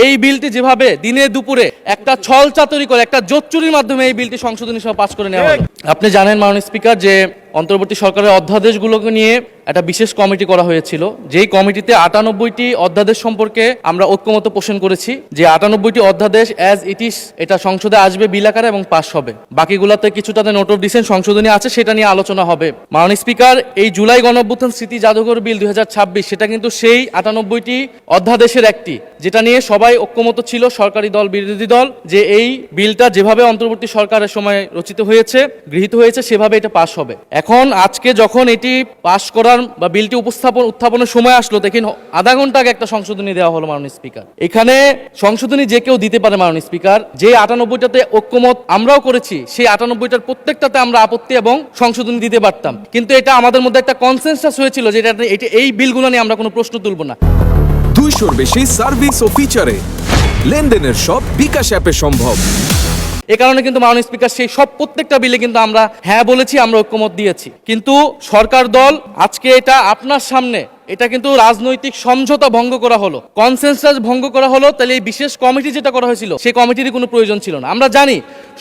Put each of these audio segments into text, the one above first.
এই বিলটি যেভাবে দিনে দুপুরে একটা ছল চাতুরি করে একটা জোচ্চুরির মাধ্যমে এই বিলটি সংশোধনী সভা পাস করে নেওয়া হলো। আপনি জানেন মাননীয় স্পিকার যে অন্তর্বর্তী সরকারের অধ্যাদেশগুলোকে নিয়ে একটা বিশেষ কমিটি করা হয়েছিল, যেই কমিটিতে 98টি অধ্যাদেশ সম্পর্কে আমরা ঐক্যমত পোষণ করেছি যে 98টি অধ্যাদেশ অ্যাজ ইট ইজ এটা সংসদে আসবে বিল আকারে এবং পাস হবে। বাকিগুলোতে কিছুটাতে নোট অফ ডিসেন্ট সংশোধনী আছে, সেটা নিয়ে আলোচনা হবে। মাননীয় স্পিকার, এই জুলাই গণঅভ্যুত্থান স্মৃতি জাদুঘর বিল 2026 সেটা কিন্তু সেই 98টি অধ্যাদেশের একটি, যেটা নিয়ে সবাই ঐক্যমত ছিল, সরকারি দল বিরোধী দল, যে এই বিলটা যেভাবে অন্তর্বর্তী সরকারের সময় রচিত হয়েছে গৃহীত হয়েছে সেভাবে এটা পাস হবে। এখন আজকে যখন এটি পাস করার বা বিলটি উত্থাপনের সময় আসলো, দেখেন আধা ঘন্টা আগে একটা সংশোধনী দেওয়া হলো মাননীয় স্পিকার। এখানে সংশোধনী যে কেউ দিতে পারে মাননীয় স্পিকার, যে 98টাতে ঐক্যমত আমরাও করেছি সেই 98টার প্রত্যেকটাতে আমরা আপত্তি এবং সংশোধনী দিতে পারতাম, কিন্তু এটা আমাদের মধ্যে একটা কনসেনসাস হয়েছিল যে এটা এই বিলগুলো নিয়ে আমরা কোনো প্রশ্ন তুলব না। 200-র বেশি সার্ভিস ও ফিচারে লেনদেনের সব বিকাশ অ্যাপে সম্ভব। এ কারণে কিন্তু মাননীয় স্পিকার সেই সব প্রত্যেকটা বিলে কিন্তু আমরা হ্যাঁ বলেছি, আমরা ঐক্যমত দিয়েছি। কিন্তু সরকার দল আজকে এটা আপনার সামনে এটা কিন্তু রাজনৈতিক সমঝোতা ভঙ্গ করা হলো, কনসেনসাস ভঙ্গ করা হলো। তাহলে এই বিশেষ কমিটি যেটা করা হয়েছিল সেই কমিটির কোনো প্রয়োজন ছিল না। আমরা জানি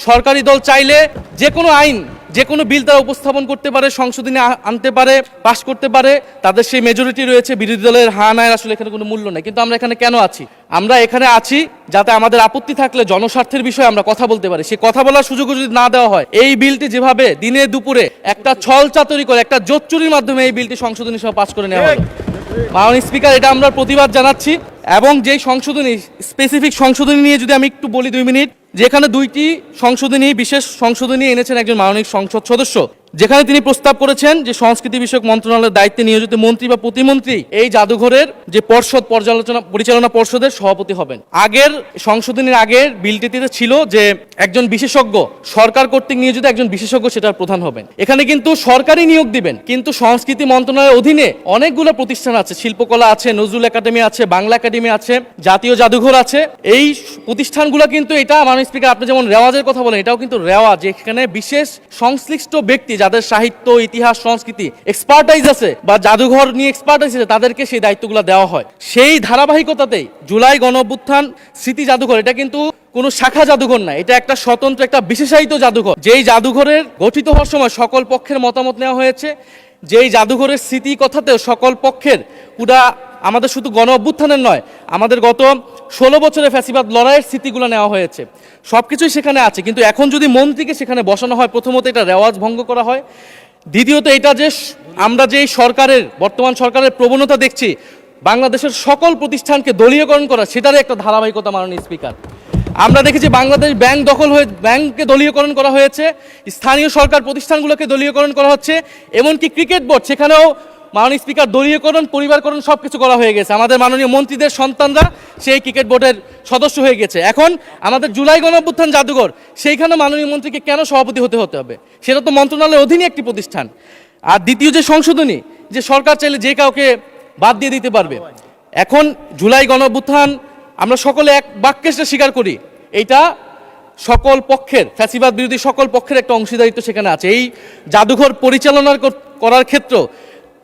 সরকারি দল চাইলে যে কোনো আইন যে কোনো বিল তারা উপস্থাপন করতে পারে, সংশোধনী আনতে পারে, পাশ করতে পারে, তাদের সেই মেজরিটি রয়েছে। বিরোধী দলের হা না আসলে এখানে কোনো মূল্য নেই। কিন্তু আমরা এখানে কেন আছি? আমরা এখানে আছি যাতে আমাদের আপত্তি থাকলে জনস্বার্থের বিষয়ে আমরা কথা বলতে পারি। সেই কথা বলার সুযোগ যদি না দেওয়া হয়, এই বিলটি যেভাবে দিনে দুপুরে একটা ছল চাতুরি করে একটা জোচ্চুরির মাধ্যমে এই বিলটি সংশোধনী সভা পাস করে নেওয়া হয়। মাননীয় স্পিকার, এটা আমরা প্রতিবাদ জানাচ্ছি। এবং যেই সংশোধনী, স্পেসিফিক সংশোধনী নিয়ে যদি আমি একটু বলি 2 মিনিট, যেখানে 2টি সংশোধনী, বিশেষ সংশোধনী এনেছেন একজন মাননীয় সংসদ সদস্য, যেখানে তিনি প্রস্তাব করেছেন যে সংস্কৃতি বিষয়ক মন্ত্রণালয়ের দায়িত্বে নিয়োজিত মন্ত্রী বা প্রতিমন্ত্রী এই জাদুঘরের যে পরিচালনা পর্ষদের সভাপতি হবেন। আগের সংশোধনীর আগের বিলটিতে ছিল যে একজন বিশেষজ্ঞ, সরকার কর্তৃক নিয়োজিত একজন বিশেষজ্ঞ সেটার প্রধান হবেন। এখানে কিন্তু সরকারই নিয়োগ দিবেন, কিন্তু সংস্কৃতি মন্ত্রণালয়ের অধীনে অনেকগুলো প্রতিষ্ঠান আছে, শিল্পকলা আছে, নজরুল একাডেমি আছে, বাংলা একাডেমি আছে, জাতীয় জাদুঘর আছে। এই প্রতিষ্ঠানগুলো কিন্তু এটা মাননীয় স্পিকার, আপনি যেমন রেওয়াজের কথা বলেন, এটাও কিন্তু রেওয়াজ, এখানে বিশেষ সংশ্লিষ্ট ব্যক্তি যাদের সাহিত্য, ইতিহাস, সংস্কৃতি এক্সপার্টাইজ আছে বা জাদুঘর নিয়ে এক্সপার্টাইজ আছে, তাদেরকে সেই দায়িত্বগুলো দেওয়া হয়। সেই ধারাবাহিকতাতেই জুলাই গণঅভ্যুত্থান স্মৃতি জাদুঘর এটা কিন্তু কোনো শাখা জাদুঘর না, এটা একটা স্বতন্ত্র একটা বিশেষায়িত জাদুঘর। যেই জাদুঘরের গঠিত হওয়ার সময় সকল পক্ষের মতামত নেওয়া হয়েছে, যেই জাদুঘরের স্মৃতি কথাতেও সকল পক্ষের পুরা, আমাদের শুধু গণ অভ্যুত্থানের নয়, আমাদের গত 16 বছরের ফ্যাসিবাদ লড়াইয়ের স্মৃতিগুলো নেওয়া হয়েছে, সবকিছুই সেখানে আছে। কিন্তু এখন যদি মন্ত্রীকে সেখানে বসানো হয়, প্রথমত এটা রেওয়াজ ভঙ্গ করা হয়, দ্বিতীয়ত এটা যে আমরা যেই সরকারের, বর্তমান সরকারের প্রবণতা দেখছি বাংলাদেশের সকল প্রতিষ্ঠানকে দলীয়করণ করা, সেটারই একটা ধারাবাহিকতা মাননীয় স্পিকার। আমরা দেখেছি বাংলাদেশ ব্যাংক দখল হয়ে ব্যাংককে দলীয়করণ করা হয়েছে, স্থানীয় সরকার প্রতিষ্ঠানগুলোকে দলীয়করণ করা হচ্ছে, এমনকি ক্রিকেট বোর্ড, সেখানেও মাননীয় স্পিকার দলীয়করণ, পরিবারকরণ সবকিছু করা হয়ে গেছে। আমাদের মাননীয় মন্ত্রীদের সন্তানরা সেই ক্রিকেট বোর্ডের সদস্য হয়ে গেছে। এখন আমাদের জুলাই গণঅভ্যুত্থান জাদুঘর, সেইখানে মাননীয় মন্ত্রীকে কেন সভাপতি হতে হবে? সেটা তো মন্ত্রণালয়ের অধীনে একটি প্রতিষ্ঠান। আর দ্বিতীয় যে সংশোধনী, যে সরকার চাইলে যে কাউকে বাদ দিয়ে দিতে পারবে। এখন জুলাই গণঅভ্যুত্থান আমরা সকলে এক বাক্যে স্বীকার করি, এইটা সকল পক্ষের, ফ্যাসিবাদ বিরোধী সকল পক্ষের একটা অংশীদারিত্ব সেখানে আছে। এই জাদুঘর পরিচালনা করার ক্ষেত্র,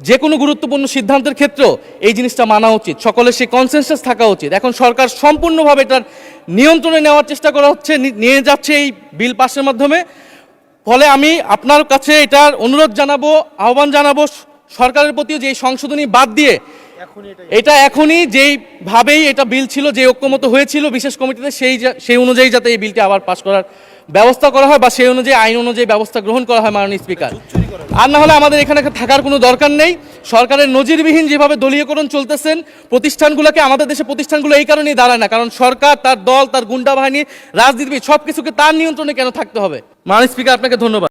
যে কোনো গুরুত্বপূর্ণ সিদ্ধান্তের ক্ষেত্র এই জিনিসটা মানা উচিত, সকলের সেই কনসেনসাস থাকা উচিত। এখন সরকার সম্পূর্ণভাবে এটার নিয়ন্ত্রণে নেওয়ার চেষ্টা করা হচ্ছে, নিয়ে যাচ্ছে এই বিল পাসের মাধ্যমে। ফলে আমি আপনার কাছে এটার অনুরোধ জানাবো, আহ্বান জানাবো সরকারের প্রতিও, যে এই সংশোধনী বাদ দিয়ে এটা এখনই যেইভাবেই এটা বিল ছিল, যে ঐক্যমত হয়েছিল বিশেষ কমিটিতে, সেই অনুযায়ী যাতে এই বিলটি আবার পাস করার ব্যবস্থা করা হয়, বা সেই অনুযায়ী আইন অনুযায়ী ব্যবস্থা গ্রহণ করা হয় মাননীয় স্পিকার। আর না হলে আমাদের এখানে থাকার কোনো দরকার নেই। সরকারের নজিরবিহীন যেভাবে দলীয়করণ চলতেছেন প্রতিষ্ঠানগুলোকে, আমাদের দেশে প্রতিষ্ঠানগুলো এই কারণেই দাঁড়ায় না, কারণ সরকার, তার দল, তার গুন্ডা বাহিনী, রাজনীতিবিদ সবকিছুকে তার নিয়ন্ত্রণে কেন থাকতে হবে? মাননীয় স্পিকার, আপনাকে ধন্যবাদ।